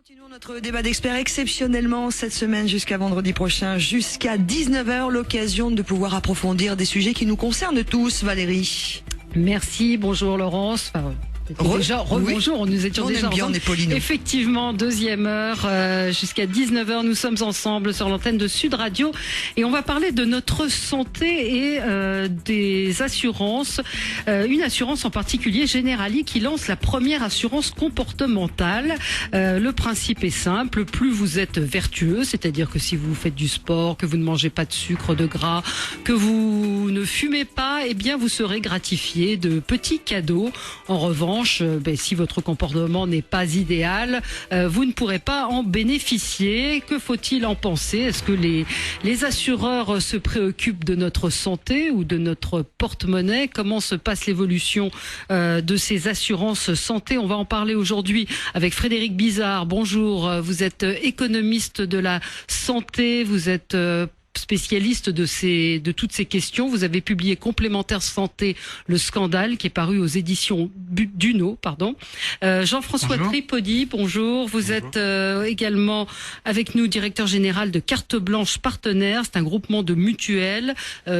Continuons notre débat d'experts exceptionnellement cette semaine jusqu'à vendredi prochain, jusqu'à 19h, l'occasion de pouvoir approfondir des sujets qui nous concernent tous, Valérie. Merci, bonjour Laurence. Bonjour, nous étions déjà ensemble. Effectivement, deuxième heure, jusqu'à 19h, nous sommes ensemble sur l'antenne de Sud Radio et on va parler de notre santé et des assurances. Une assurance en particulier, Generali, qui lance la première assurance comportementale. Le principe est simple, plus vous êtes vertueux, c'est-à-dire que si vous faites du sport, que vous ne mangez pas de sucre, de gras, que vous ne fumez pas, eh bien vous serez gratifié de petits cadeaux. En revanche, si votre comportement n'est pas idéal, vous ne pourrez pas en bénéficier. Que faut-il en penser? Est-ce que les assureurs se préoccupent de notre santé ou de notre porte-monnaie? Comment se passe l'évolution de ces assurances santé? On va en parler aujourd'hui avec Frédéric Bizard. Bonjour, vous êtes économiste de la santé, vous êtes spécialiste de toutes ces questions. Vous avez publié Complémentaire Santé, le scandale, qui est paru aux éditions Duno, Jean-François Tripodi, bonjour. Vous êtes également avec nous, directeur général de Carte Blanche Partenaires. C'est un groupement de mutuelles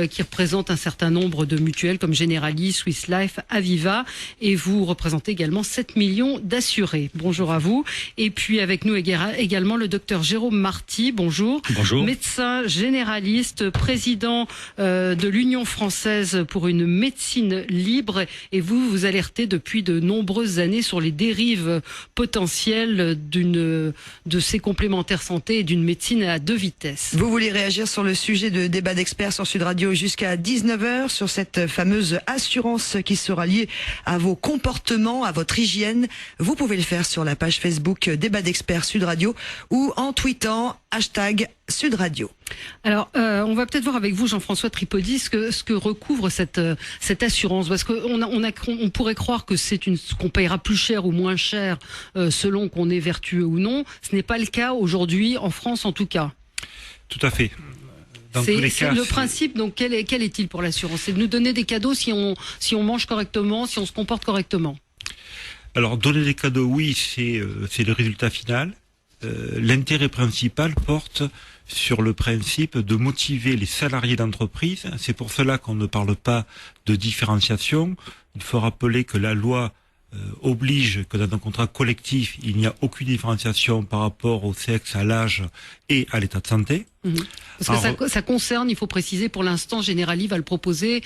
qui représente un certain nombre de mutuelles comme Generali, Swiss Life, Aviva. Et vous représentez également 7 millions d'assurés. Bonjour à vous. Et puis avec nous également le docteur Jérôme Marty, bonjour. Bonjour. Médecin généraliste, président de l'Union française pour une médecine libre, et vous alertez depuis de nombreuses années sur les dérives potentielles de ces complémentaires santé et d'une médecine à deux vitesses. Vous voulez réagir sur le sujet de débat d'experts sur Sud Radio jusqu'à 19h, sur cette fameuse assurance qui sera liée à vos comportements, à votre hygiène. Vous pouvez le faire sur la page Facebook débat d'experts Sud Radio ou en tweetant #Sud Radio. Alors, on va peut-être voir avec vous, Jean-François Tripodi, ce que recouvre cette assurance, parce qu'on pourrait croire que qu'on payera plus cher ou moins cher selon qu'on est vertueux ou non. Ce n'est pas le cas aujourd'hui, en France en tout cas. Tout à fait. C'est le principe, donc quel est-il pour l'assurance? C'est de nous donner des cadeaux si on mange correctement, si on se comporte correctement. Alors, donner des cadeaux, oui, c'est le résultat final. L'intérêt principal porte sur le principe de motiver les salariés d'entreprise. C'est pour cela qu'on ne parle pas de différenciation. Il faut rappeler que la loi oblige que dans un contrat collectif, il n'y a aucune différenciation par rapport au sexe, à l'âge et à l'état de santé. Parce que ça concerne, il faut préciser, pour l'instant, Generali va le proposer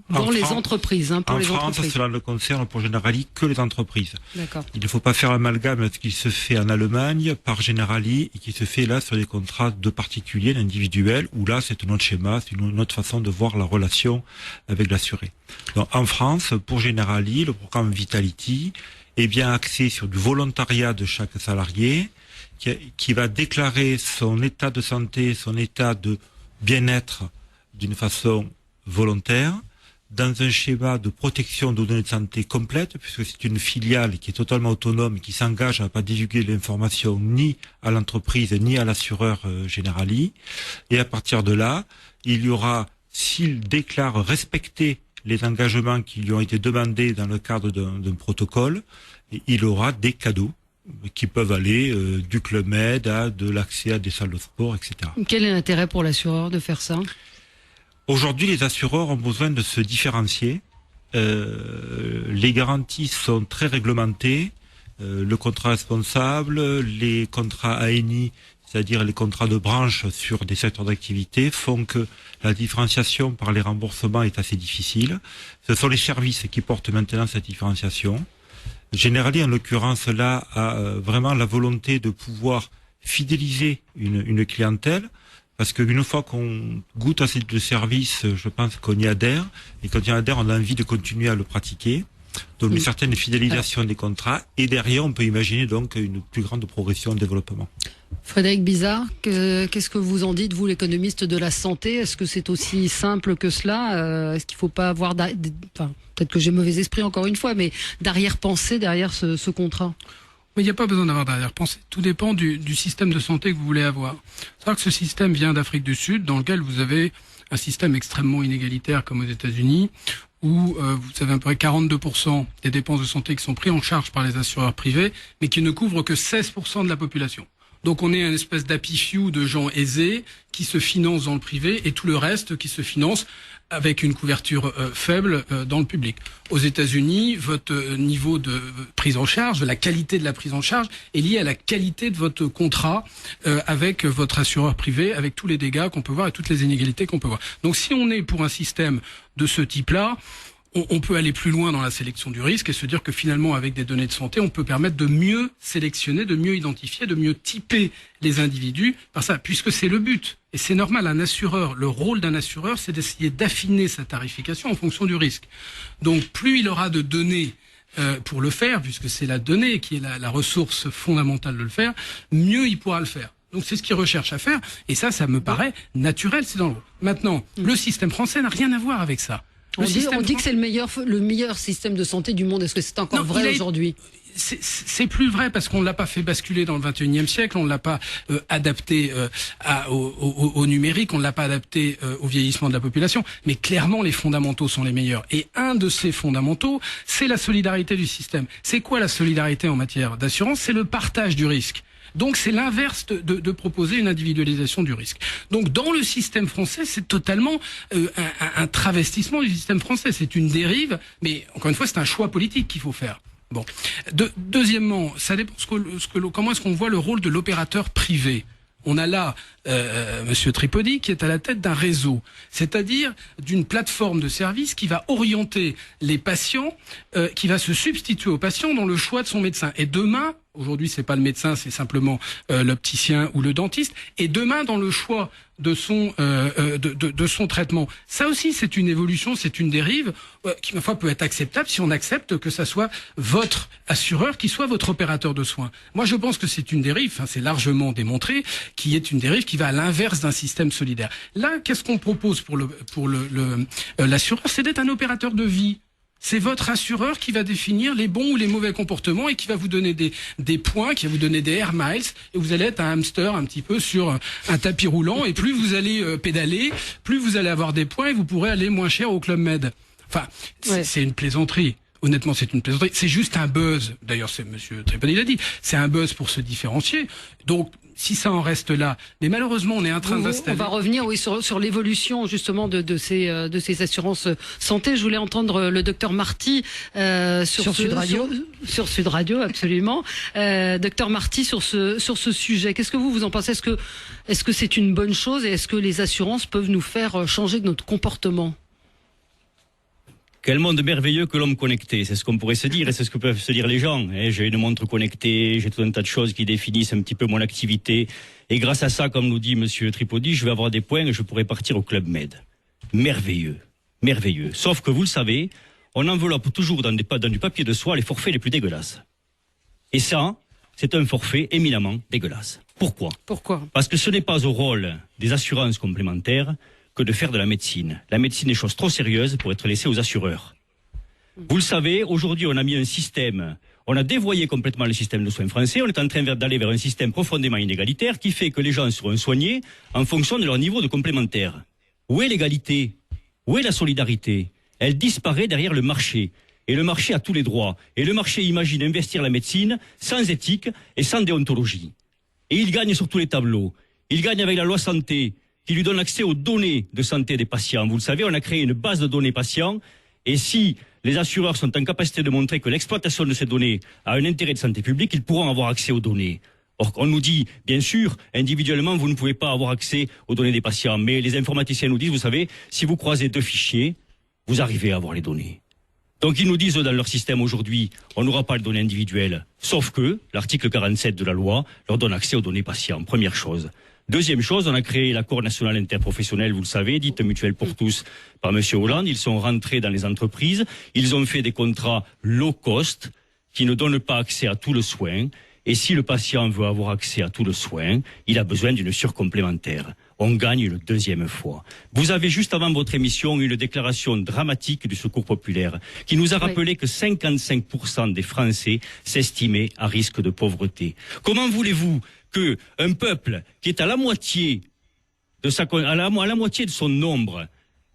dans les entreprises. En France, cela ne concerne pour Generali que les entreprises. D'accord. Il ne faut pas faire l'amalgame avec ce qui se fait en Allemagne par Generali et qui se fait là sur des contrats de particuliers, d'individuels, où là c'est un autre schéma, c'est une autre façon de voir la relation avec l'assuré. Donc en France, pour Generali, le programme Vitality est bien axé sur du volontariat de chaque salarié qui va déclarer son état de santé, son état de bien-être d'une façon volontaire, dans un schéma de protection de données de santé complète, puisque c'est une filiale qui est totalement autonome, qui s'engage à ne pas divulguer l'information ni à l'entreprise ni à l'assureur Generali. Et à partir de là, il y aura, s'il déclare respecter les engagements qui lui ont été demandés dans le cadre d'un protocole, il aura des cadeaux qui peuvent aller du Club Med à de l'accès à des salles de sport, etc. Quel est l'intérêt pour l'assureur de faire ça ? Aujourd'hui, les assureurs ont besoin de se différencier. Les garanties sont très réglementées. Le contrat responsable, les contrats ANI, c'est-à-dire les contrats de branche sur des secteurs d'activité, font que la différenciation par les remboursements est assez difficile. Ce sont les services qui portent maintenant cette différenciation. Generali, en l'occurrence, là, a vraiment la volonté de pouvoir fidéliser une clientèle. Parce qu'une fois qu'on goûte à ce service, je pense qu'on y adhère. Et quand on y adhère, on a envie de continuer à le pratiquer. Donc une certaine fidélisation des contrats. Et derrière, on peut imaginer donc une plus grande progression de développement. Frédéric Bizard, qu'est-ce que vous en dites, vous, l'économiste de la santé? Est-ce que c'est aussi simple que cela? Est-ce qu'il ne faut pas avoir... peut-être que j'ai mauvais esprit encore une fois, mais d'arrière-pensée derrière ce contrat? Il n'y a pas besoin d'avoir d'arrière-pensée. Tout dépend du système de santé que vous voulez avoir. C'est vrai que ce système vient d'Afrique du Sud, dans lequel vous avez un système extrêmement inégalitaire comme aux États-Unis, où vous avez à peu près 42% des dépenses de santé qui sont prises en charge par les assureurs privés, mais qui ne couvrent que 16% de la population. Donc on est une espèce d'happy few de gens aisés qui se financent dans le privé et tout le reste qui se finance avec une couverture faible dans le public. Aux États-Unis, votre niveau de prise en charge, la qualité de la prise en charge est liée à la qualité de votre contrat avec votre assureur privé, avec tous les dégâts qu'on peut voir et toutes les inégalités qu'on peut voir. Donc si on est pour un système de ce type-là, on peut aller plus loin dans la sélection du risque et se dire que finalement, avec des données de santé, on peut permettre de mieux sélectionner, de mieux identifier, de mieux typer les individus par ça, puisque c'est le but. Et c'est normal, un assureur, le rôle d'un assureur, c'est d'essayer d'affiner sa tarification en fonction du risque. Donc, plus il aura de données pour le faire, puisque c'est la donnée qui est la ressource fondamentale de le faire, mieux il pourra le faire. Donc c'est ce qu'il recherche à faire, et ça me paraît naturel, c'est dans le rôle. Maintenant, le système français n'a rien à voir avec ça. On dit que c'est le meilleur système de santé du monde. Est-ce que c'est encore vrai aujourd'hui ? C'est plus vrai parce qu'on ne l'a pas fait basculer dans le 21e siècle, on ne l'a pas adapté au numérique, on ne l'a pas adapté au vieillissement de la population, mais clairement les fondamentaux sont les meilleurs. Et un de ces fondamentaux, c'est la solidarité du système. C'est quoi la solidarité en matière d'assurance ? C'est le partage du risque. Donc c'est l'inverse de proposer une individualisation du risque. Donc dans le système français, c'est totalement un travestissement du système français. C'est une dérive, mais encore une fois, c'est un choix politique qu'il faut faire. Bon. Deuxièmement, ça dépend comment est-ce qu'on voit le rôle de l'opérateur privé. On a là Monsieur Tripodi qui est à la tête d'un réseau, c'est-à-dire d'une plateforme de services qui va orienter les patients, qui va se substituer aux patients dans le choix de son médecin. Et demain, aujourd'hui c'est pas le médecin, c'est simplement l'opticien ou le dentiste. Et demain, dans le choix de son traitement, ça aussi c'est une évolution, c'est une dérive qui ma foi peut être acceptable si on accepte que ça soit votre assureur qui soit votre opérateur de soins. Moi je pense que c'est une dérive, c'est largement démontré, qui est une dérive qui va à l'inverse d'un système solidaire. Là, qu'est-ce qu'on propose pour l'assureur ? C'est d'être un opérateur de vie. C'est votre assureur qui va définir les bons ou les mauvais comportements et qui va vous donner des points, qui va vous donner des air miles, et vous allez être un hamster un petit peu sur un tapis roulant, et plus vous allez pédaler, plus vous allez avoir des points et vous pourrez aller moins cher au Club Med. Enfin, c'est une plaisanterie. Honnêtement, c'est une plaisanterie. C'est juste un buzz. D'ailleurs, c'est Monsieur Tripodi l'a dit. C'est un buzz pour se différencier. Donc, si ça en reste là, mais malheureusement, on est en train d'installer. On va revenir, sur l'évolution justement de ces assurances santé. Je voulais entendre le docteur Marty sur Sud Radio. Sur Sud Radio, absolument. Docteur Marty sur ce sujet. Qu'est-ce que vous en pensez ? Est-ce que c'est une bonne chose et est-ce que les assurances peuvent nous faire changer de notre comportement ? Quel monde merveilleux que l'homme connecté, c'est ce qu'on pourrait se dire et c'est ce que peuvent se dire les gens. J'ai une montre connectée, j'ai tout un tas de choses qui définissent un petit peu mon activité. Et grâce à ça, comme nous dit Monsieur Tripodi, je vais avoir des points et je pourrai partir au Club Med. Merveilleux, merveilleux. Sauf que vous le savez, on enveloppe toujours dans du papier de soie les forfaits les plus dégueulasses. Et ça, c'est un forfait éminemment dégueulasse. Pourquoi ? Parce que ce n'est pas au rôle des assurances complémentaires que de faire de la médecine. La médecine est chose trop sérieuse pour être laissée aux assureurs. Vous le savez, aujourd'hui on a mis un système, on a dévoyé complètement le système de soins français, on est en train d'aller vers un système profondément inégalitaire qui fait que les gens seront soignés en fonction de leur niveau de complémentaire. Où est l'égalité ? Où est la solidarité ? Elle disparaît derrière le marché. Et le marché a tous les droits. Et le marché imagine investir la médecine sans éthique et sans déontologie. Et il gagne sur tous les tableaux. Il gagne avec la loi santé, qui lui donne accès aux données de santé des patients. Vous le savez, on a créé une base de données patients, et si les assureurs sont en capacité de montrer que l'exploitation de ces données a un intérêt de santé publique, ils pourront avoir accès aux données. Or, on nous dit, bien sûr, individuellement, vous ne pouvez pas avoir accès aux données des patients, mais les informaticiens nous disent, vous savez, si vous croisez deux fichiers, vous arrivez à avoir les données. Donc ils nous disent dans leur système aujourd'hui, on n'aura pas les données individuelles, sauf que l'article 47 de la loi leur donne accès aux données patients, première chose. Deuxième chose, on a créé l'accord national interprofessionnel, vous le savez, dite mutuelle pour tous par Monsieur Hollande. Ils sont rentrés dans les entreprises, ils ont fait des contrats low cost qui ne donnent pas accès à tout le soin. Et si le patient veut avoir accès à tout le soin, il a besoin d'une surcomplémentaire. On gagne une deuxième fois. Vous avez juste avant votre émission une déclaration dramatique du Secours populaire qui nous a rappelé que 55% des Français s'estimaient à risque de pauvreté. Comment voulez-vous que un peuple qui est à la moitié de son nombre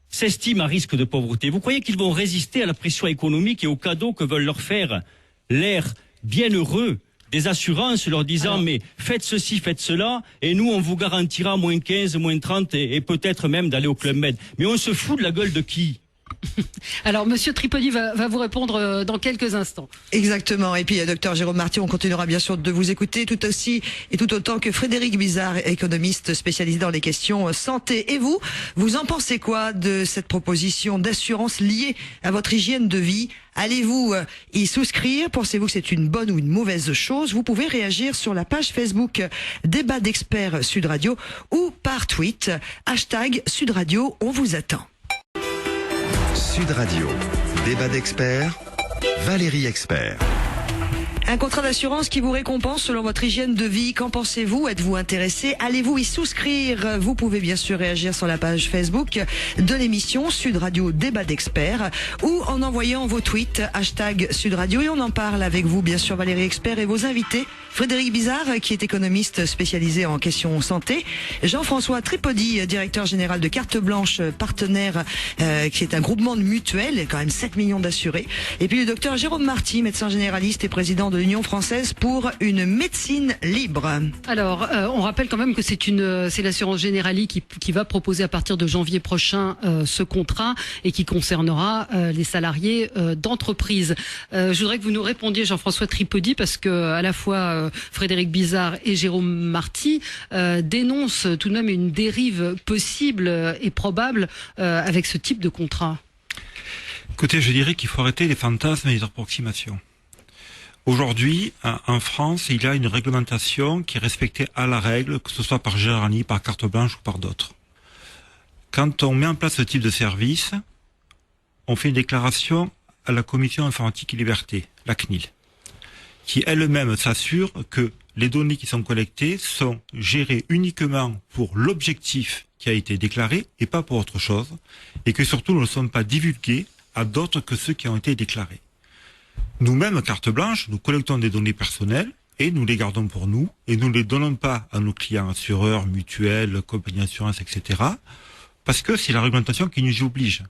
s'estiment à risque de pauvreté, vous croyez qu'ils vont résister à la pression économique et aux cadeaux que veulent leur faire l'air bienheureux des assurances, leur disant mais faites ceci, faites cela, et nous on vous garantira moins 15, moins 30 et peut-être même d'aller au Club Med. Mais on se fout de la gueule de qui ? Alors, Monsieur Tripodi va vous répondre dans quelques instants. Exactement. Et puis, docteur Jérôme Marty, on continuera bien sûr de vous écouter tout aussi et tout autant que Frédéric Bizard, économiste spécialisé dans les questions santé. Et vous en pensez quoi de cette proposition d'assurance liée à votre hygiène de vie ? Allez-vous y souscrire? Pensez-vous que c'est une bonne ou une mauvaise chose? Vous pouvez réagir sur la page Facebook Débat d'experts Sud Radio ou par tweet #Sud Radio. On vous attend. Sud Radio, débat d'experts, Valérie Expert. Un contrat d'assurance qui vous récompense selon votre hygiène de vie. Qu'en pensez-vous? Êtes-vous intéressé? Allez-vous y souscrire? Vous pouvez bien sûr réagir sur la page Facebook de l'émission Sud Radio Débat d'experts ou en envoyant vos tweets #Sud Radio, et on en parle avec vous bien sûr Valérie Expert et vos invités. Frédéric Bizard qui est économiste spécialisé en questions santé, Jean-François Tripodi, directeur général de Carte Blanche Partenaire, qui est un groupement de mutuelles, quand même 7 millions d'assurés, et puis le docteur Jérôme Marty, médecin généraliste et président de l'Union française pour une médecine libre. Alors, on rappelle quand même que c'est l'assurance Generali qui va proposer à partir de janvier prochain ce contrat et qui concernera les salariés d'entreprise. Je voudrais que vous nous répondiez, Jean-François Tripodi, parce que à la fois Frédéric Bizard et Jérôme Marty dénoncent tout de même une dérive possible et probable avec ce type de contrat. Écoutez, je dirais qu'il faut arrêter les fantasmes et les approximations. Aujourd'hui, en France, il y a une réglementation qui est respectée à la règle, que ce soit par Generali, par Carte Blanche ou par d'autres. Quand on met en place ce type de service, on fait une déclaration à la Commission informatique et liberté, la CNIL, qui elle-même s'assure que les données qui sont collectées sont gérées uniquement pour l'objectif qui a été déclaré et pas pour autre chose, et que surtout nous ne sommes pas divulgués à d'autres que ceux qui ont été déclarés. Nous-mêmes, Carte Blanche, nous collectons des données personnelles et nous les gardons pour nous et nous ne les donnons pas à nos clients assureurs, mutuelles, compagnies d'assurance, etc. parce que c'est la réglementation qui nous y oblige.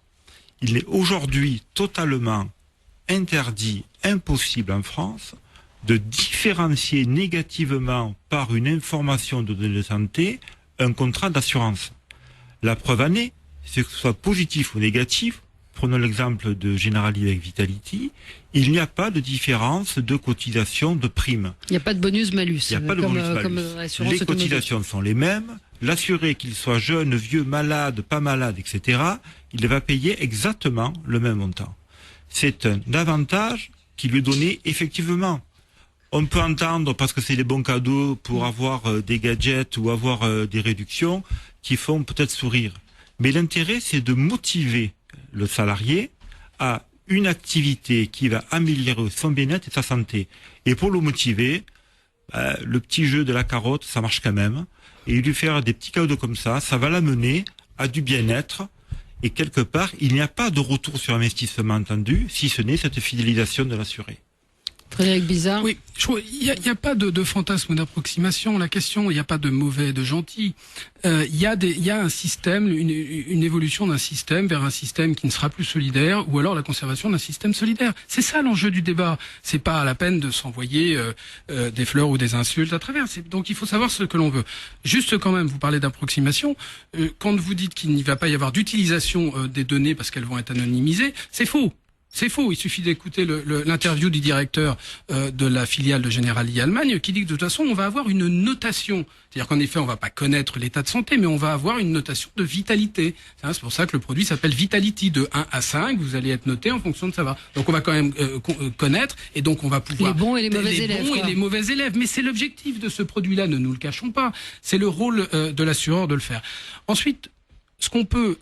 Il est aujourd'hui totalement interdit, impossible en France, de différencier négativement par une information de données de santé un contrat d'assurance. La preuve en est, c'est que ce soit positif ou négatif. Prenons l'exemple de Generali avec Vitality, il n'y a pas de différence de cotisation de prime. Il n'y a pas de bonus-malus. Il n'y a pas de bonus-malus. Les cotisations sont les mêmes. L'assuré, qu'il soit jeune, vieux, malade, pas malade, etc., il va payer exactement le même montant. C'est un avantage qui lui est donné effectivement. On peut entendre, parce que c'est des bons cadeaux pour avoir des gadgets ou avoir des réductions qui font peut-être sourire. Mais l'intérêt, c'est de motiver le salarié à une activité qui va améliorer son bien-être et sa santé. Et pour le motiver, le petit jeu de la carotte, ça marche quand même. Et lui faire des petits cadeaux comme ça va l'amener à du bien-être. Et quelque part, il n'y a pas de retour sur investissement entendu, si ce n'est cette fidélisation de l'assuré. Frédéric Bizard. Oui, il n'y a pas de fantasme d'approximation. La question, il n'y a pas de mauvais, de gentil. Il y a un système, une évolution d'un système vers un système qui ne sera plus solidaire, ou alors la conservation d'un système solidaire. C'est ça l'enjeu du débat. C'est pas à la peine de s'envoyer des fleurs ou des insultes à travers. Donc il faut savoir ce que l'on veut. Juste quand même, vous parlez d'approximation. Quand vous dites qu'il n'y va pas y avoir d'utilisation des données parce qu'elles vont être anonymisées, c'est faux. C'est faux, il suffit d'écouter l'interview du directeur de la filiale de Generali Allemagne qui dit que de toute façon on va avoir une notation. C'est-à-dire qu'en effet on va pas connaître l'état de santé mais on va avoir une notation de vitalité. C'est pour ça que le produit s'appelle Vitality, de 1 à 5, vous allez être noté en fonction de ça va. Donc on va quand même connaître et donc on va pouvoir... Les bons et les mauvais élèves. Les bons et les mauvais élèves. Mais c'est l'objectif de ce produit-là, ne nous le cachons pas. C'est le rôle de l'assureur de le faire. Ensuite, ce qu'on peut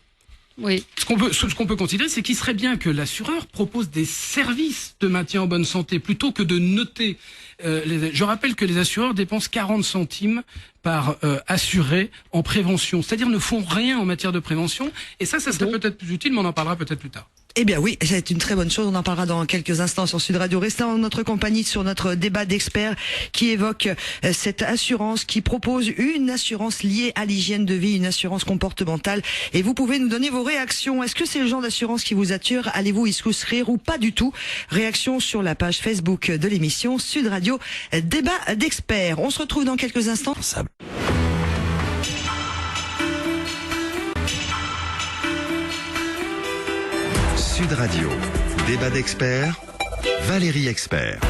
considérer, c'est qu'il serait bien que l'assureur propose des services de maintien en bonne santé plutôt que de noter. Je rappelle que les assureurs dépensent 40 centimes par assuré en prévention, c'est-à-dire ne font rien en matière de prévention. Et ça serait peut-être plus utile, mais on en parlera peut-être plus tard. Eh bien oui, c'est une très bonne chose. On en parlera dans quelques instants sur Sud Radio. Restez en notre compagnie sur notre débat d'experts qui évoque cette assurance, qui propose une assurance liée à l'hygiène de vie, une assurance comportementale. Et vous pouvez nous donner vos réactions. Est-ce que c'est le genre d'assurance qui vous attire? Allez-vous y souscrire ou pas du tout? Réaction sur la page Facebook de l'émission Sud Radio, débat d'experts. On se retrouve dans quelques instants. Sud Radio, débat d'experts, Valérie Expert.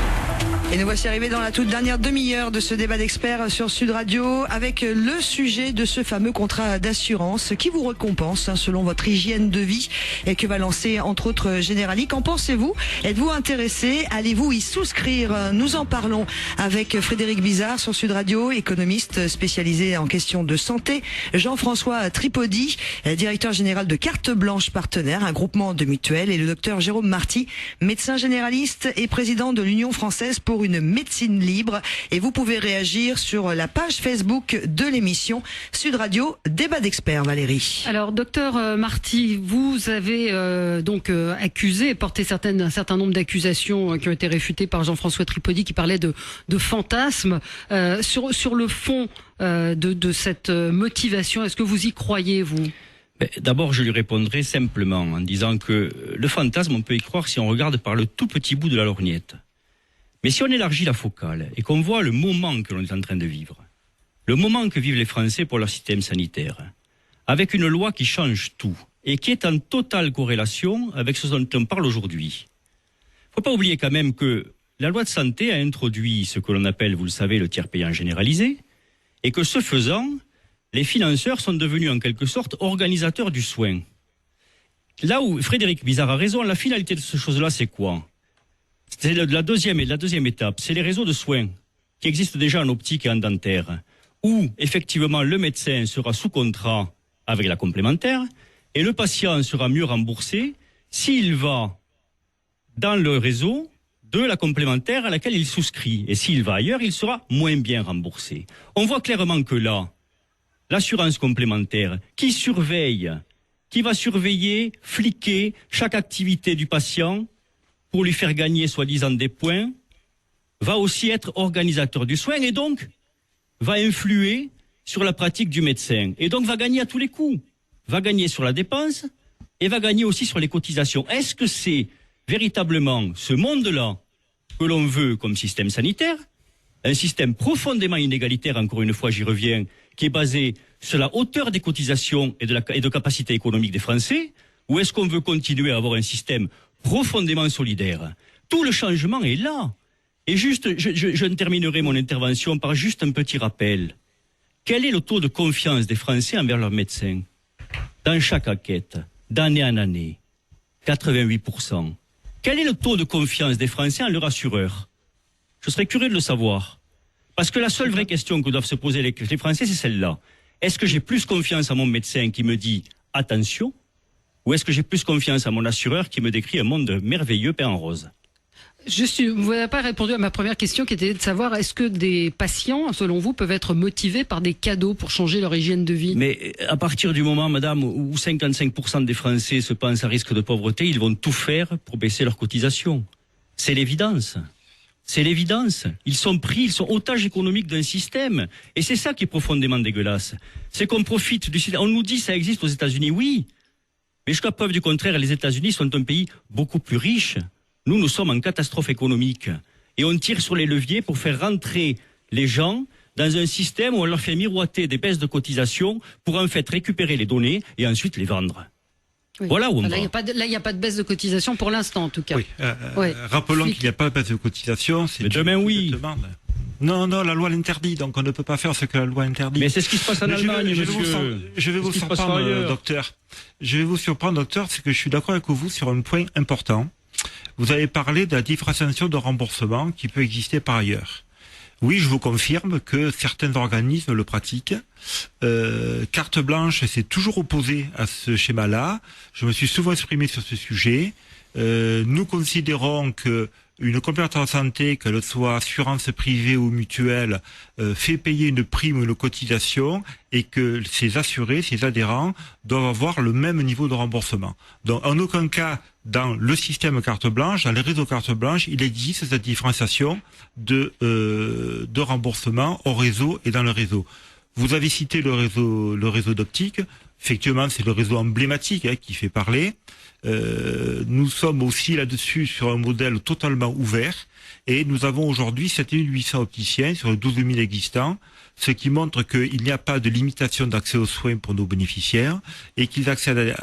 Et nous voici arrivés dans la toute dernière demi-heure de ce débat d'experts sur Sud Radio avec le sujet de ce fameux contrat d'assurance qui vous récompense selon votre hygiène de vie et que va lancer entre autres Generali. Qu'en pensez-vous? Êtes-vous intéressé? Allez-vous y souscrire? Nous en parlons avec Frédéric Bizard sur Sud Radio, économiste spécialisé en questions de santé, Jean-François Tripodi, directeur général de Carte Blanche Partenaire, un groupement de mutuelles, et le docteur Jérôme Marty, médecin généraliste et président de l'Union française pour une médecine libre. Et vous pouvez réagir sur la page Facebook de l'émission Sud Radio, débat d'experts. Valérie. Alors, docteur Marty, vous avez accusé, porté un certain nombre d'accusations qui ont été réfutées par Jean-François Tripodi, qui parlait de fantasmes. Sur le fond de cette motivation, est-ce que vous y croyez, vous? D'abord, je lui répondrai simplement en disant que le fantasme, on peut y croire si on regarde par le tout petit bout de la lorgnette. Mais si on élargit la focale et qu'on voit le moment que l'on est en train de vivre, le moment que vivent les Français pour leur système sanitaire, avec une loi qui change tout et qui est en totale corrélation avec ce dont on parle aujourd'hui. Il ne faut pas oublier quand même que la loi de santé a introduit ce que l'on appelle, vous le savez, le tiers payant généralisé, et que ce faisant, les financeurs sont devenus en quelque sorte organisateurs du soin. Là où Frédéric Bizard a raison, la finalité de cette chose-là, c'est quoi ? C'est la deuxième étape, c'est les réseaux de soins qui existent déjà en optique et en dentaire, où effectivement le médecin sera sous contrat avec la complémentaire et le patient sera mieux remboursé s'il va dans le réseau de la complémentaire à laquelle il souscrit. Et s'il va ailleurs, il sera moins bien remboursé. On voit clairement que là, l'assurance complémentaire qui va surveiller, fliquer chaque activité du patient pour lui faire gagner soi-disant des points, va aussi être organisateur du soin et donc va influer sur la pratique du médecin. Et donc va gagner à tous les coups. Va gagner sur la dépense et va gagner aussi sur les cotisations. Est-ce que c'est véritablement ce monde-là que l'on veut comme système sanitaire? Un système profondément inégalitaire, encore une fois j'y reviens, qui est basé sur la hauteur des cotisations et de capacité économique des Français? Ou est-ce qu'on veut continuer à avoir un système profondément solidaire? Tout le changement est là. Et juste, je terminerai mon intervention par juste un petit rappel. Quel est le taux de confiance des Français envers leurs médecins? Dans chaque enquête, d'année en année, 88%. Quel est le taux de confiance des Français en leur assureur? Je serais curieux de le savoir. Parce que la seule vraie question que doivent se poser les Français, c'est celle-là. Est-ce que j'ai plus confiance à mon médecin qui me dit « attention » ou est-ce que j'ai plus confiance à mon assureur qui me décrit un monde merveilleux peint en rose? Vous n'avez pas répondu à ma première question qui était de savoir est-ce que des patients, selon vous, peuvent être motivés par des cadeaux pour changer leur hygiène de vie? Mais à partir du moment, madame, où 55% des Français se pensent à risque de pauvreté, ils vont tout faire pour baisser leurs cotisations. C'est l'évidence. C'est l'évidence. Ils sont otages économiques d'un système. Et c'est ça qui est profondément dégueulasse. C'est qu'on profite du système. On nous dit ça existe aux États-Unis, oui. Mais jusqu'à preuve du contraire, les États-Unis sont un pays beaucoup plus riche. Nous sommes en catastrophe économique. Et on tire sur les leviers pour faire rentrer les gens dans un système où on leur fait miroiter des baisses de cotisation pour en fait récupérer les données et ensuite les vendre. Oui. Voilà où on va. Là, il n'y a pas de baisse de cotisation pour l'instant, en tout cas. Oui. Rappelons qu'il n'y a pas de baisse de cotisation. Mais demain, oui. Non, la loi l'interdit, donc on ne peut pas faire ce que la loi interdit. Mais c'est ce qui se passe en Allemagne, monsieur. Je vais vous surprendre, docteur. Je vais vous surprendre, docteur, c'est que je suis d'accord avec vous sur un point important. Vous avez parlé de la différenciation de remboursement qui peut exister par ailleurs. Oui, je vous confirme que certains organismes le pratiquent. Carte Blanche s'est toujours opposé à ce schéma-là. Je me suis souvent exprimé sur ce sujet. Nous considérons que une complémentaire santé, qu'elle soit assurance privée ou mutuelle, fait payer une prime ou une cotisation et que ces assurés, ces adhérents, doivent avoir le même niveau de remboursement. Donc, en aucun cas, dans le système carte blanche, dans les réseaux carte blanche, il existe cette différenciation de remboursement au réseau et dans le réseau. Vous avez cité le réseau d'optique. Effectivement, c'est le réseau emblématique qui fait parler. Nous sommes aussi là-dessus sur un modèle totalement ouvert et nous avons aujourd'hui 7800 opticiens sur les 12 000 existants, ce qui montre qu'il n'y a pas de limitation d'accès aux soins pour nos bénéficiaires et qu'ils accèdent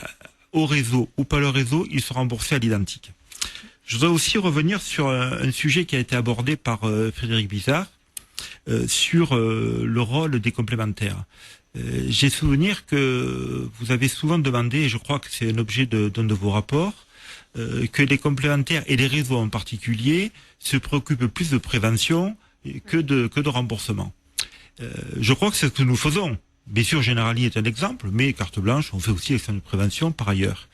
au réseau ou pas le réseau, ils sont remboursés à l'identique. Je voudrais aussi revenir sur un sujet qui a été abordé par Frédéric Bizard sur le rôle des complémentaires. J'ai souvenir que vous avez souvent demandé, et je crois que c'est un objet d'un de vos rapports, que les complémentaires et les réseaux en particulier se préoccupent plus de prévention que de remboursement. Je crois que c'est ce que nous faisons. Bien sûr, Generali est un exemple, mais carte blanche, on fait aussi les actions de prévention par ailleurs.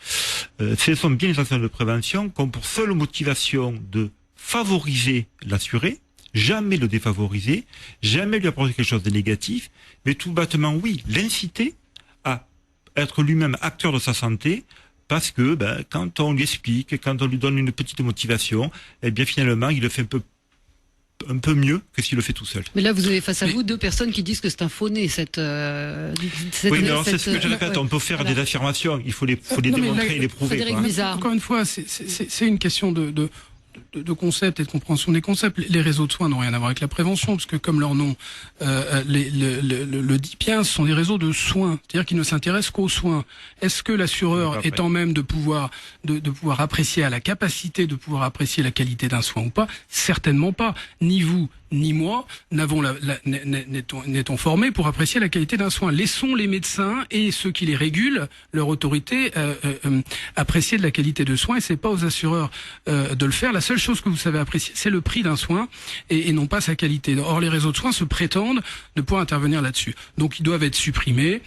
Ce sont bien les actions de prévention qui ont pour seule motivation de favoriser l'assuré, jamais le défavoriser, jamais lui apporter quelque chose de négatif, mais tout bêtement, oui, l'inciter à être lui-même acteur de sa santé, parce que quand on lui explique, quand on lui donne une petite motivation, eh bien finalement, il le fait un peu mieux que s'il le fait tout seul. Mais là, vous avez face à vous deux personnes qui disent que c'est un faux-né, oui, mais alors c'est ce que je répète, on peut faire des affirmations, il faut les démontrer et les prouver. Encore une fois, c'est une question de concept et de compréhension des concepts. Les réseaux de soins n'ont rien à voir avec la prévention, parce que comme leur nom le dit bien, ce sont des réseaux de soins, c'est-à-dire qu'ils ne s'intéressent qu'aux soins. Est-ce que l'assureur est en même de pouvoir apprécier, à la capacité de pouvoir apprécier la qualité d'un soin ou pas? Certainement pas. Ni vous, ni moi n'étant formés pour apprécier la qualité d'un soin. Laissons les médecins et ceux qui les régulent, leur autorité, apprécier de la qualité de soin, et c'est pas aux assureurs de le faire. La seule chose que vous savez apprécier, c'est le prix d'un soin et non pas sa qualité. Or, les réseaux de soins se prétendent ne pouvoir intervenir là-dessus. Donc, ils doivent être supprimés,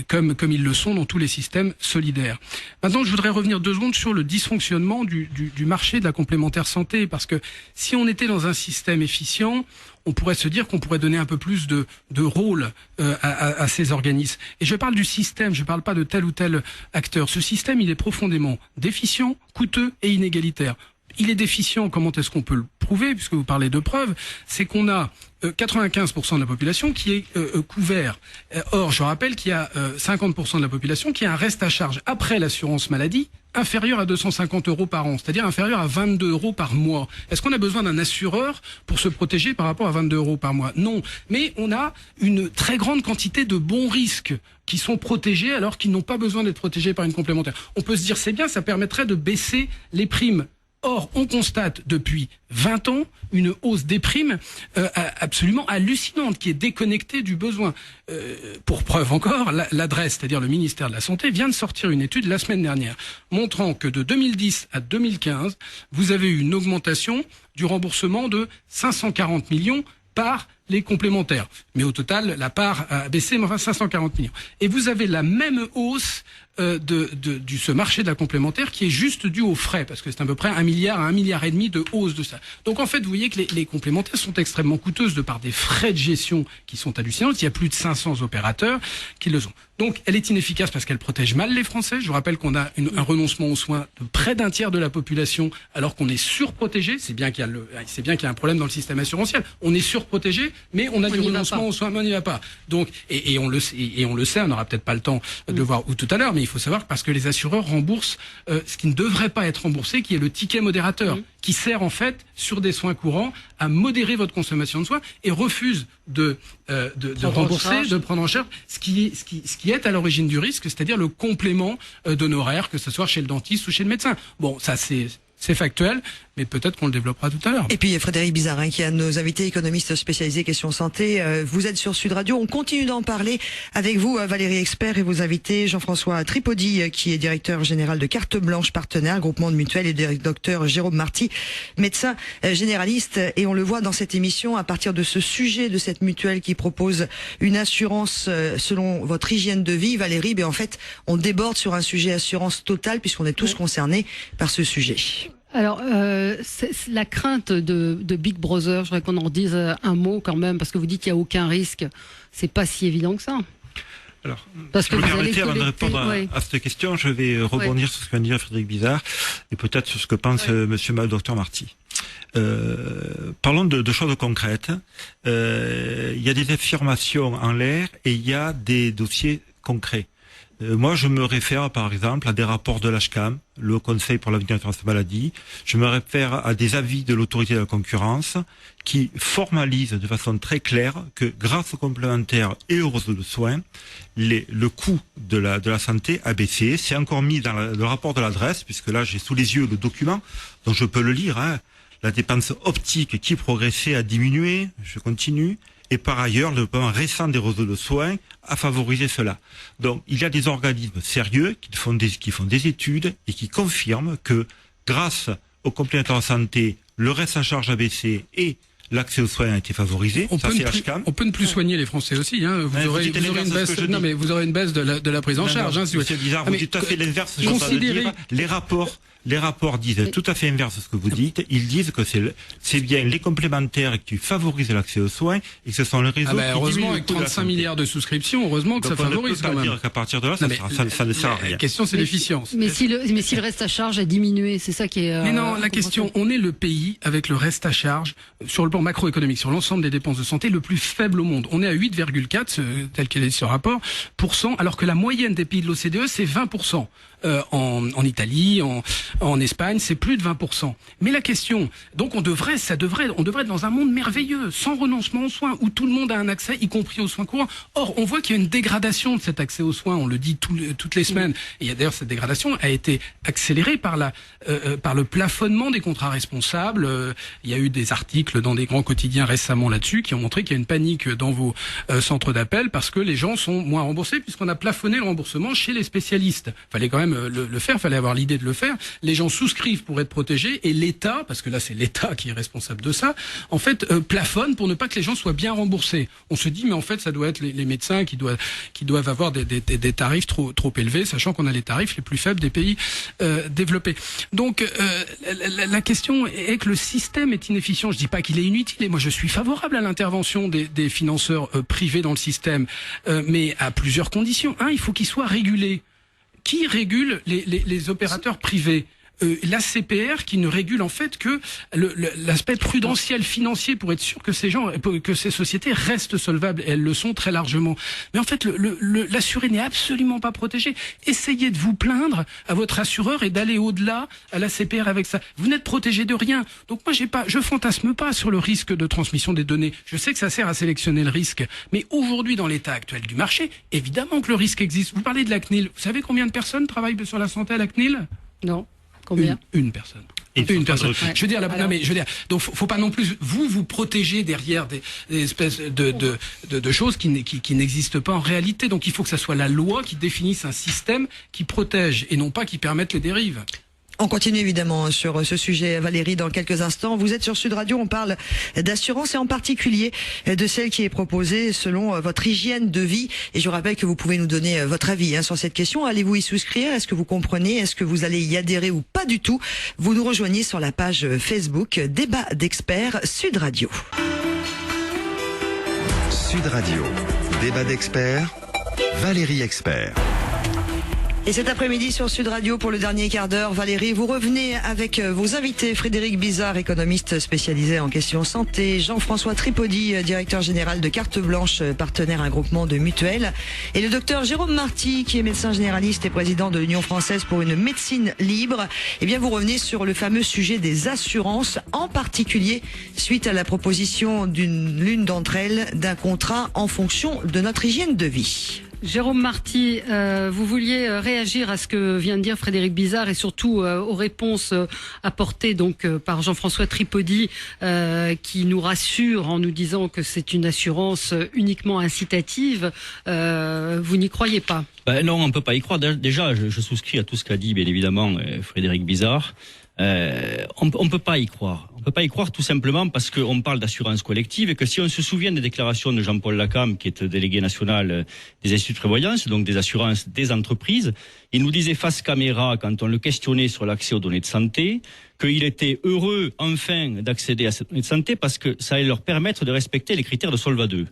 comme ils le sont dans tous les systèmes solidaires. Maintenant, je voudrais revenir 2 secondes sur le dysfonctionnement du marché de la complémentaire santé, parce que si on était dans un système efficient, on pourrait se dire qu'on pourrait donner un peu plus de rôle à ces organismes. Et je parle du système, je ne parle pas de tel ou tel acteur. Ce système, il est profondément déficient, coûteux et inégalitaire. Il est déficient, comment est-ce qu'on peut le prouver, puisque vous parlez de preuves? C'est qu'on a 95% de la population qui est couvert. Or, je rappelle qu'il y a 50% de la population qui a un reste à charge après l'assurance maladie inférieur à 250 € par an, c'est-à-dire inférieur à 22 € par mois. Est-ce qu'on a besoin d'un assureur pour se protéger par rapport à 22 € par mois? Non. Mais on a une très grande quantité de bons risques qui sont protégés alors qu'ils n'ont pas besoin d'être protégés par une complémentaire. On peut se dire, c'est bien, ça permettrait de baisser les primes. Or, on constate depuis 20 ans une hausse des primes absolument hallucinante, qui est déconnectée du besoin. Pour preuve encore, l'adresse, c'est-à-dire le ministère de la Santé, vient de sortir une étude la semaine dernière, montrant que de 2010 à 2015, vous avez eu une augmentation du remboursement de 540 millions par les complémentaires. Mais au total, la part a baissé, mais enfin 540 millions. Et vous avez la même hausse ce marché de la complémentaire qui est juste dû aux frais, parce que c'est à peu près 1 milliard à 1,5 milliard de hausse de ça. Donc en fait, vous voyez que les complémentaires sont extrêmement coûteuses de par des frais de gestion qui sont hallucinants. Il y a plus de 500 opérateurs qui le sont. Donc elle est inefficace parce qu'elle protège mal les Français. Je vous rappelle qu'on a un renoncement aux soins de près d'un tiers de la population, alors qu'on est surprotégé. C'est bien qu'il y a un problème dans le système assurantiel. On est surprotégé, mais on a du renoncement aux soins, mais on n'y va pas. Donc et on le sait, on n'aura peut-être pas le temps de le voir tout à l'heure, mais il faut savoir que parce que les assureurs remboursent ce qui ne devrait pas être remboursé, qui est le ticket modérateur, qui sert en fait sur des soins courants à modérer votre consommation de soins et refuse de rembourser, de prendre en charge ce qui est à l'origine du risque, c'est-à-dire le complément d'honoraires, que ce soit chez le dentiste ou chez le médecin. Bon, ça c'est factuel, mais peut-être qu'on le développera tout à l'heure. Et puis Frédéric Bizard, qui est un de nos invités économistes spécialisés questions santé. Vous êtes sur Sud Radio. On continue d'en parler avec vous, Valérie Expert, et vos invités, Jean-François Tripodi, qui est directeur général de Carte Blanche Partenaire, groupement de mutuelles, et docteur Jérôme Marty, médecin généraliste. Et on le voit dans cette émission, à partir de ce sujet de cette mutuelle qui propose une assurance selon votre hygiène de vie, Valérie, en fait, on déborde sur un sujet assurance totale puisqu'on est tous concernés par ce sujet. Alors, c'est la crainte de Big Brother, je voudrais qu'on en dise un mot quand même, parce que vous dites qu'il n'y a aucun risque. C'est pas si évident que ça. Alors, parce que vous permettez, avant de répondre à cette question, je vais rebondir sur ce que vient de dire Frédéric Bizard, et peut-être sur ce que pense Dr Marty. Parlons de choses concrètes. Il y a des affirmations en l'air et il y a des dossiers concrets. Moi, je me réfère, par exemple, à des rapports de l'HCAM, le Conseil pour l'avenir de l'assurance maladie. Je me réfère à des avis de l'autorité de la concurrence qui formalisent de façon très claire que grâce aux complémentaires et aux réseaux de soins, le coût de la santé a baissé. C'est encore mis dans le rapport de l'adresse, puisque là, j'ai sous les yeux le document, donc je peux le lire. La dépense optique qui progressait a diminué. Je continue. Et par ailleurs, le développement récent des réseaux de soins a favorisé cela. Donc, il y a des organismes sérieux qui font des études et qui confirment que grâce aux complémentaires de santé, le reste en charge a baissé et l'accès aux soins a été favorisé. On peut ne plus soigner les Français aussi. Hein. Vous aurez une baisse de la prise en charge. Monsieur Bizard, vous dites tout à fait l'inverse. Les rapports disent tout à fait inverse de ce que vous dites. Ils disent que c'est bien les complémentaires qui favorisent l'accès aux soins et que ce sont les réseaux qui heureusement, avec 35 milliards de souscriptions, heureusement que ça favorise quand même. On ne peut pas dire qu'à partir de là, ça ne sert à rien. La question, c'est l'efficience. Mais si le reste à charge a diminué, c'est ça qui est... Mais non, la question, on est le pays avec le reste à charge, sur le plan macroéconomique, sur l'ensemble des dépenses de santé, le plus faible au monde. On est à 8,4, tel qu'il est ce rapport, alors que la moyenne des pays de l'OCDE, c'est 20%. En Italie, en Espagne, c'est plus de 20%. Mais la question, donc on devrait être dans un monde merveilleux, sans renoncement aux soins, où tout le monde a un accès, y compris aux soins courants. Or, on voit qu'il y a une dégradation de cet accès aux soins, on le dit toutes les semaines. Et d'ailleurs, cette dégradation a été accélérée par le plafonnement des contrats responsables. Il y a eu des articles dans des grands quotidiens récemment là-dessus, qui ont montré qu'il y a une panique dans vos centres d'appel, parce que les gens sont moins remboursés, puisqu'on a plafonné le remboursement chez les spécialistes. Fallait quand même le faire, fallait avoir l'idée de le faire. Les gens souscrivent pour être protégés et l'État, parce que là c'est l'État qui est responsable de ça, en fait plafonne pour ne pas que les gens soient bien remboursés. On se dit mais en fait ça doit être les médecins qui doivent avoir des tarifs trop élevés, sachant qu'on a les tarifs les plus faibles des pays développés. Donc la question est que le système est inefficient. Je dis pas qu'il est inutile et moi je suis favorable à l'intervention des financeurs privés dans le système, mais à plusieurs conditions. Il faut qu'ils soient régulés. Qui régule les opérateurs privés? L'ACPR qui ne régule en fait que l'aspect prudentiel financier pour être sûr que ces sociétés restent solvables, et elles le sont très largement. Mais en fait, l'assuré n'est absolument pas protégé. Essayez de vous plaindre à votre assureur et d'aller au-delà à l'ACPR avec ça. Vous n'êtes protégé de rien. Donc moi, je fantasme pas sur le risque de transmission des données. Je sais que ça sert à sélectionner le risque. Mais aujourd'hui, dans l'état actuel du marché, évidemment que le risque existe. Vous parlez de la CNIL. Vous savez combien de personnes travaillent sur la santé à la CNIL? Non. Combien? Une personne. Une personne. Ouais. Je veux dire, donc faut pas non plus vous protéger derrière des espèces de choses qui n'existent pas en réalité. Donc il faut que ça soit la loi qui définisse un système qui protège et non pas qui permette les dérives. On continue évidemment sur ce sujet, Valérie, dans quelques instants. Vous êtes sur Sud Radio, on parle d'assurance et en particulier de celle qui est proposée selon votre hygiène de vie. Et je rappelle que vous pouvez nous donner votre avis sur cette question. Allez-vous y souscrire? Est-ce que vous comprenez? Est-ce que vous allez y adhérer ou pas du tout? Vous nous rejoignez sur la page Facebook Débat d'experts Sud Radio. Sud Radio, Débat d'experts, Valérie Expert. Et cet après-midi sur Sud Radio pour le dernier quart d'heure, Valérie, vous revenez avec vos invités, Frédéric Bizard, économiste spécialisé en questions santé, Jean-François Tripodi, directeur général de Carte Blanche, partenaire un groupement de mutuelles, et le docteur Jérôme Marty, qui est médecin généraliste et président de l'Union française pour une médecine libre. Eh bien, vous revenez sur le fameux sujet des assurances, en particulier suite à la proposition l'une d'entre elles d'un contrat en fonction de notre hygiène de vie. Jérôme Marty, vous vouliez réagir à ce que vient de dire Frédéric Bizard et surtout aux réponses apportées donc par Jean-François Tripodi, qui nous rassure en nous disant que c'est une assurance uniquement incitative. Vous n'y croyez pas? Non, on peut pas y croire. Déjà, je souscris à tout ce qu'a dit bien évidemment Frédéric Bizard. On peut pas y croire. On peut pas y croire tout simplement parce qu'on parle d'assurance collective et que si on se souvient des déclarations de Jean-Paul Lacam, qui est délégué national des instituts de prévoyance, donc des assurances des entreprises, il nous disait face caméra, quand on le questionnait sur l'accès aux données de santé, qu'il était heureux, enfin, d'accéder à cette donnée de santé parce que ça allait leur permettre de respecter les critères de Solva 2.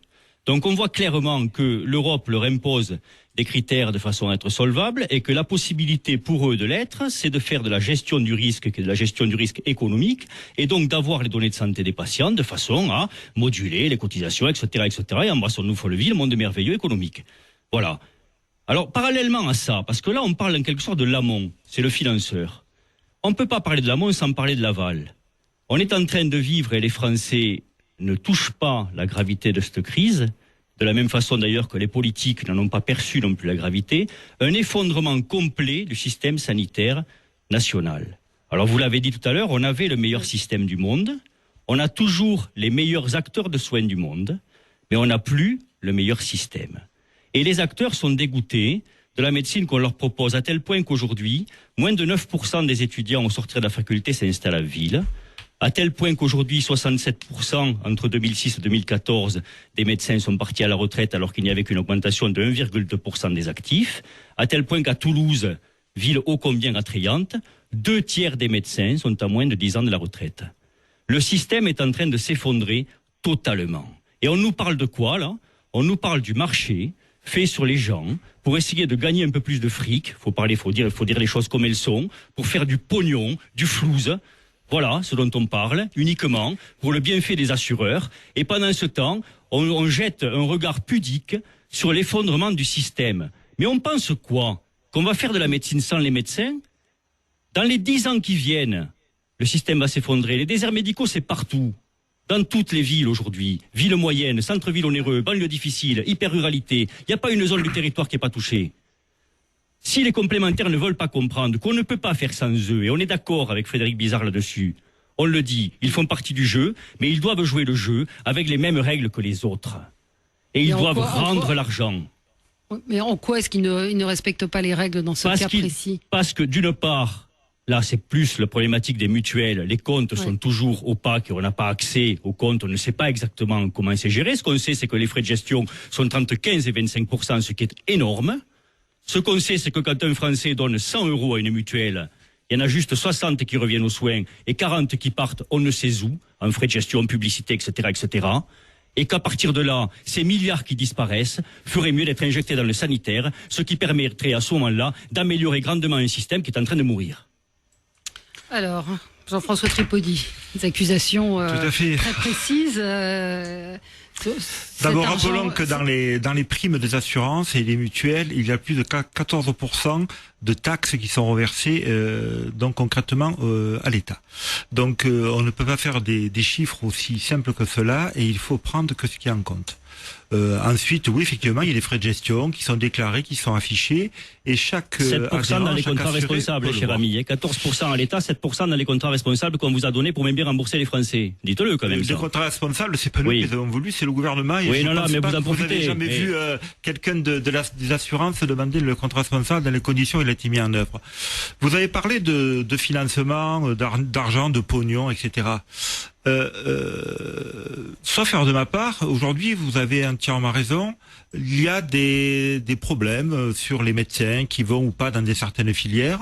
Donc on voit clairement que l'Europe leur impose des critères de façon à être solvable et que la possibilité pour eux de l'être, c'est de faire de la gestion du risque, qui est de la gestion du risque économique, et donc d'avoir les données de santé des patients de façon à moduler les cotisations, etc., etc. Et embrassons-nous Folleville, monde merveilleux économique. Voilà. Alors parallèlement à ça, parce que là on parle en quelque sorte de l'amont, c'est le financeur. On ne peut pas parler de l'amont sans parler de l'aval. On est en train de vivre, et les Français ne touchent pas la gravité de cette crise, de la même façon d'ailleurs que les politiques n'en ont pas perçu non plus la gravité, un effondrement complet du système sanitaire national. Alors vous l'avez dit tout à l'heure, on avait le meilleur système du monde, on a toujours les meilleurs acteurs de soins du monde, mais on n'a plus le meilleur système. Et les acteurs sont dégoûtés de la médecine qu'on leur propose, à tel point qu'aujourd'hui, moins de 9% des étudiants au sortir de la faculté s'installent à ville, à tel point qu'aujourd'hui, 67% entre 2006 et 2014 des médecins sont partis à la retraite alors qu'il n'y avait qu'une augmentation de 1,2% des actifs, à tel point qu'à Toulouse, ville ô combien attrayante, 2/3 des médecins sont à moins de 10 ans de la retraite. Le système est en train de s'effondrer totalement. Et on nous parle de quoi, là ? On nous parle du marché fait sur les gens pour essayer de gagner un peu plus de fric, faut dire les choses comme elles sont, pour faire du pognon, du flouze. Voilà ce dont on parle, uniquement pour le bienfait des assureurs. Et pendant ce temps, on jette un regard pudique sur l'effondrement du système. Mais on pense quoi ? Qu'on va faire de la médecine sans les médecins ? Dans les 10 ans qui viennent, le système va s'effondrer. Les déserts médicaux, c'est partout. Dans toutes les villes aujourd'hui. Villes moyennes, centre-ville onéreux, banlieues difficiles, hyper-ruralité. Il n'y a pas une zone du territoire qui n'est pas touchée. Si les complémentaires ne veulent pas comprendre qu'on ne peut pas faire sans eux, et on est d'accord avec Frédéric Bizard là-dessus, on le dit, ils font partie du jeu, mais ils doivent jouer le jeu avec les mêmes règles que les autres. Et ils doivent rendre l'argent. Mais en quoi est-ce qu'ils ne respectent pas les règles dans ce cas précis ? Parce que d'une part, là c'est plus la problématique des mutuelles, les comptes sont toujours opaques et on n'a pas accès aux comptes, on ne sait pas exactement comment c'est géré. Ce qu'on sait, c'est que les frais de gestion sont entre 15 et 25%, ce qui est énorme. Ce qu'on sait, c'est que quand un Français donne 100 € à une mutuelle, il y en a juste 60 qui reviennent aux soins et 40 qui partent on ne sait où, en frais de gestion, publicité, etc., etc. Et qu'à partir de là, ces milliards qui disparaissent feraient mieux d'être injectés dans le sanitaire, ce qui permettrait à ce moment-là d'améliorer grandement un système qui est en train de mourir. Alors, Jean-François Tripodi, des accusations très précises. D'abord, rappelons que dans les primes des assurances et les mutuelles, il y a plus de 14% de taxes qui sont reversées donc concrètement à l'État. Donc on ne peut pas faire des chiffres aussi simples que cela et il faut prendre que ce qui est en compte. Ensuite, oui, effectivement, il y a les frais de gestion qui sont déclarés, qui sont affichés, et chaque 7% dans les contrats responsables, cher ami, 14% à l'État, 7% dans les contrats responsables qu'on vous a donnés pour même bien rembourser les Français. Dites-le quand même. Les contrats responsables, c'est pas nous qui les avons voulu, c'est le gouvernement. Et oui, je pense mais pas vous en profitez. Vous n'avez jamais vu quelqu'un des assurances demander le contrat responsable dans les conditions où il a été mis en œuvre. Vous avez parlé de financement, d'argent, de pognon, etc. Sauf erreur de ma part, aujourd'hui vous avez entièrement raison, il y a des problèmes sur les médecins qui vont ou pas dans certaines filières.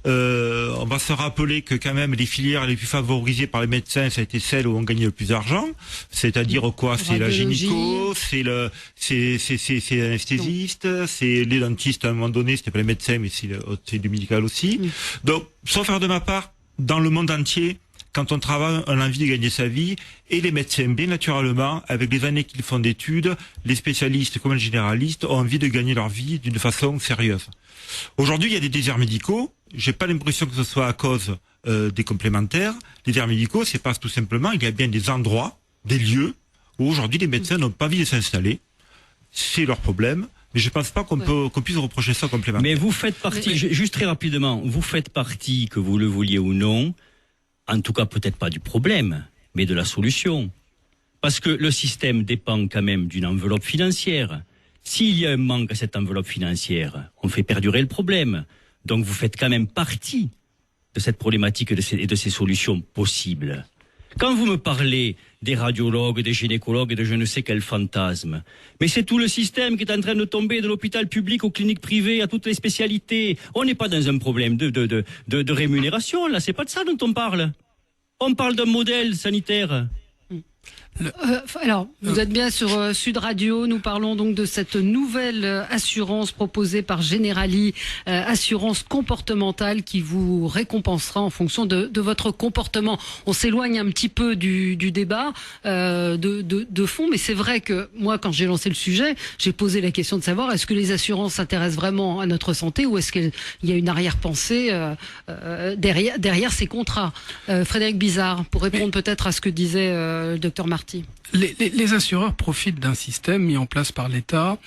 On va se rappeler que quand même les filières les plus favorisées par les médecins, ça a été celles où on gagnait le plus d'argent, c'est-à-dire quoi? C'est la gynéco, c'est l'anesthésiste, c'est les dentistes à un moment donné, c'était pas les médecins mais c'est du médical aussi. Donc, sauf erreur de ma part, dans le monde entier, quand on travaille, on a envie de gagner sa vie, et les médecins, bien naturellement, avec les années qu'ils font d'études, les spécialistes comme les généralistes ont envie de gagner leur vie d'une façon sérieuse. Aujourd'hui, il y a des déserts médicaux. J'ai pas l'impression que ce soit à cause des complémentaires. Les déserts médicaux, c'est parce tout simplement, il y a bien des endroits, des lieux, où aujourd'hui les médecins n'ont pas envie de s'installer. C'est leur problème. Mais je pense pas qu'on puisse reprocher ça aux complémentaires. Mais vous faites partie, juste très rapidement, vous faites partie, que vous le vouliez ou non, en tout cas peut-être pas du problème, mais de la solution. Parce que le système dépend quand même d'une enveloppe financière. S'il y a un manque à cette enveloppe financière, on fait perdurer le problème. Donc vous faites quand même partie de cette problématique et de ces solutions possibles. Quand vous me parlez des radiologues, des gynécologues et de je ne sais quel fantasme, mais c'est tout le système qui est en train de tomber de l'hôpital public aux cliniques privées, à toutes les spécialités. On n'est pas dans un problème de rémunération, là, c'est pas de ça dont on parle. On parle d'un modèle sanitaire. Alors, vous êtes bien sur Sud Radio. Nous parlons donc de cette nouvelle assurance proposée par Generali, assurance comportementale qui vous récompensera en fonction de votre comportement. On s'éloigne un petit peu du débat de fond, mais c'est vrai que moi, quand j'ai lancé le sujet, j'ai posé la question de savoir est-ce que les assurances s'intéressent vraiment à notre santé ou est-ce qu'il y a une arrière-pensée derrière ces contrats. Frédéric Bizard, pour répondre peut-être à ce que disait le docteur Marty. Les assureurs profitent d'un système mis en place par l'État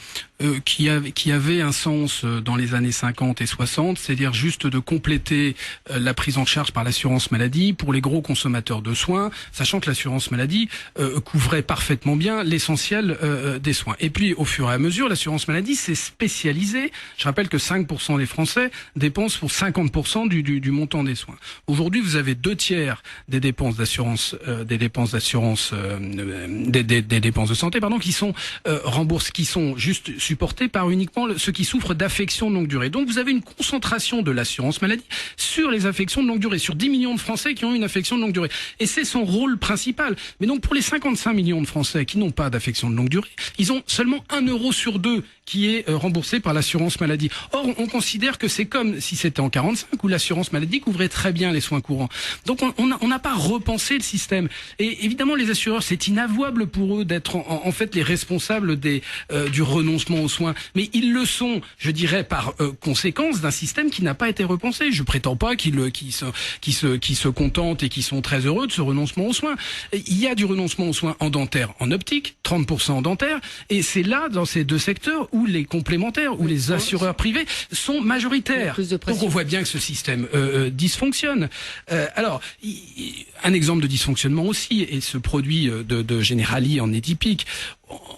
qui avait un sens dans les années 50 et 60, c'est-à-dire juste de compléter la prise en charge par l'assurance maladie pour les gros consommateurs de soins, sachant que l'assurance maladie couvrait parfaitement bien l'essentiel des soins. Et puis, au fur et à mesure, l'assurance maladie s'est spécialisée. Je rappelle que 5% des Français dépensent pour 50% du montant des soins. Aujourd'hui, vous avez 2/3 des dépenses d'assurance, des dépenses de santé, qui sont remboursées, qui sont juste supportés par uniquement ceux qui souffrent d'affections de longue durée. Donc vous avez une concentration de l'assurance maladie sur les affections de longue durée, sur 10 millions de Français qui ont une affection de longue durée. Et c'est son rôle principal. Mais donc pour les 55 millions de Français qui n'ont pas d'affection de longue durée, ils ont seulement 1 euro sur 2 qui est remboursé par l'assurance maladie. Or, on considère que c'est comme si c'était en 45 où l'assurance maladie couvrait très bien les soins courants. Donc on n'a pas repensé le système. Et évidemment, les assureurs, c'est inavouable pour eux d'être en fait les responsables du renoncement aux soins. Mais ils le sont, je dirais, par conséquence d'un système qui n'a pas été repensé. Je prétends pas qu'ils se contentent et qui sont très heureux de ce renoncement aux soins. Il y a du renoncement aux soins en dentaire, en optique, 30% en dentaire, et c'est là, dans ces deux secteurs, où les complémentaires, où les assureurs privés sont majoritaires. Donc on voit bien que ce système dysfonctionne. Alors, un exemple de dysfonctionnement aussi, et ce produit de Generali en est typique.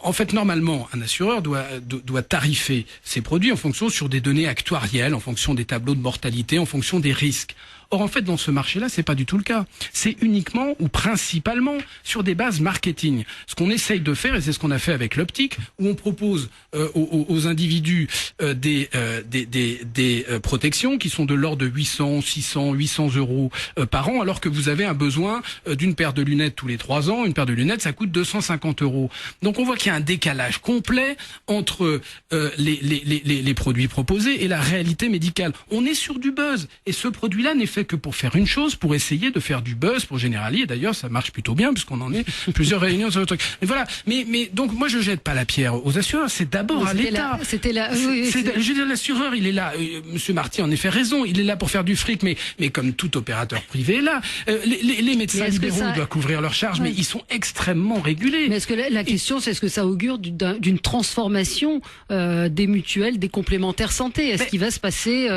En fait, normalement, un assureur doit tarifer ses produits en fonction sur des données actuarielles, en fonction des tableaux de mortalité, en fonction des risques. Or, en fait, dans ce marché-là, c'est pas du tout le cas. C'est uniquement ou principalement sur des bases marketing. Ce qu'on essaye de faire, et c'est ce qu'on a fait avec l'optique, où on propose aux individus des protections qui sont de l'ordre de 800, 600, 800 euros par an, alors que vous avez un besoin d'une paire de lunettes tous les 3 ans. Une paire de lunettes, ça coûte 250 euros. Donc, on voit qu'il y a un décalage complet entre les produits proposés et la réalité médicale. On est sur du buzz, et ce produit-là n'est fait que pour faire une chose, pour essayer de faire du buzz pour Generali, et d'ailleurs ça marche plutôt bien puisqu'on en est plusieurs réunions sur le truc. Mais voilà, mais donc moi je jette pas la pierre aux assureurs, c'est d'abord à l'État. Je veux dire, l'assureur il est là, Monsieur Marty en effet raison, il est là pour faire du fric, mais comme tout opérateur privé est là. Les médecins libéraux doivent couvrir leurs charges, mais ils sont extrêmement régulés. Mais est-ce que la question c'est est-ce que ça augure d'une transformation des mutuelles, des complémentaires santé? Est-ce qu'il va se passer,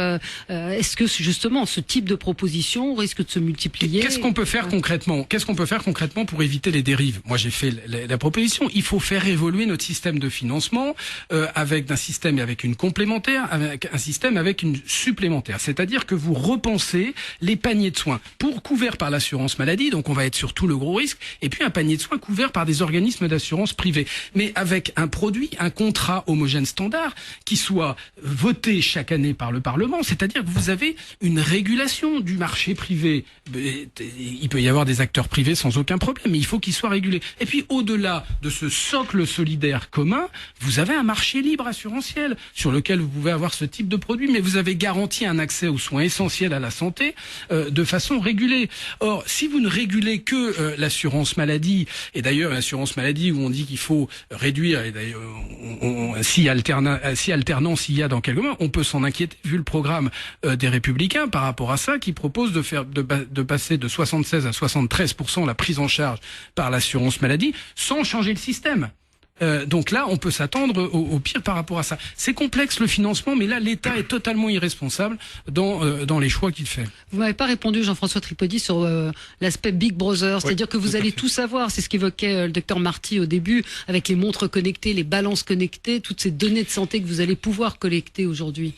est-ce que justement ce type de proposition risque de se multiplier? Qu'est-ce qu'on peut faire concrètement? Qu'est-ce qu'on peut faire concrètement pour éviter les dérives? Moi, j'ai fait la proposition. Il faut faire évoluer notre système de financement avec un système avec une complémentaire, avec un système avec une supplémentaire. C'est-à-dire que vous repensez les paniers de soins couverts par l'assurance maladie. Donc, on va être sur tout le gros risque. Et puis, un panier de soins couvert par des organismes d'assurance privés. Mais avec un produit, un contrat homogène standard qui soit voté chaque année par le Parlement. C'est-à-dire que vous avez une régulation du marché privé. Il peut y avoir des acteurs privés sans aucun problème, mais il faut qu'ils soient régulés. Et puis, au-delà de ce socle solidaire commun, vous avez un marché libre assurantiel sur lequel vous pouvez avoir ce type de produit, mais vous avez garanti un accès aux soins essentiels à la santé de façon régulée. Or, si vous ne régulez que l'assurance maladie, et d'ailleurs l'assurance maladie où on dit qu'il faut réduire, et d'ailleurs si alternance il y a dans quelques mois, on peut s'en inquiéter vu le programme des Républicains par rapport à ça, qui propose de passer de 76 à 73% la prise en charge par l'assurance maladie sans changer le système. Donc là, on peut s'attendre au pire par rapport à ça. C'est complexe le financement, mais là, l'État est totalement irresponsable dans les choix qu'il fait. Vous m'avez pas répondu, Jean-François Tripodi, sur l'aspect Big Brother, c'est-à-dire que vous allez tout savoir. C'est ce qu'évoquait le docteur Marty au début, avec les montres connectées, les balances connectées, toutes ces données de santé que vous allez pouvoir collecter aujourd'hui.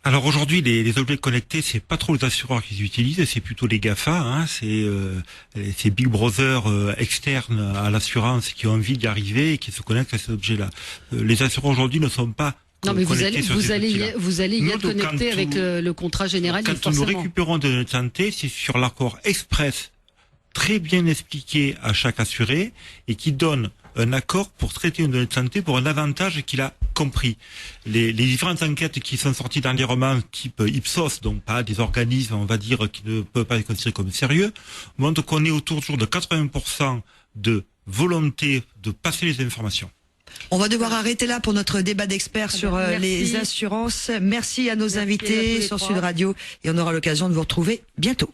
Alors aujourd'hui, les objets connectés, c'est pas trop les assureurs qui les utilisent, c'est plutôt les GAFA, hein, c'est Big Brother externes à l'assurance qui ont envie d'y arriver et qui se connectent à ces objets-là. Les assureurs aujourd'hui ne sont pas non, mais vous allez y être connecté avec le contrat généraliste. Quand nous récupérons de notre santé, c'est sur l'accord express très bien expliqué à chaque assuré et qui donne un accord pour traiter une donnée de santé pour un avantage qu'il a compris. Les différentes enquêtes qui sont sorties dernièrement, type Ipsos, donc pas des organismes, on va dire, qui ne peuvent pas être considérés comme sérieux, montrent qu'on est autour de 80% de volonté de passer les informations. On va devoir arrêter là pour notre débat d'experts sur les assurances. Merci à nos invités sur Sud Radio et on aura l'occasion de vous retrouver bientôt.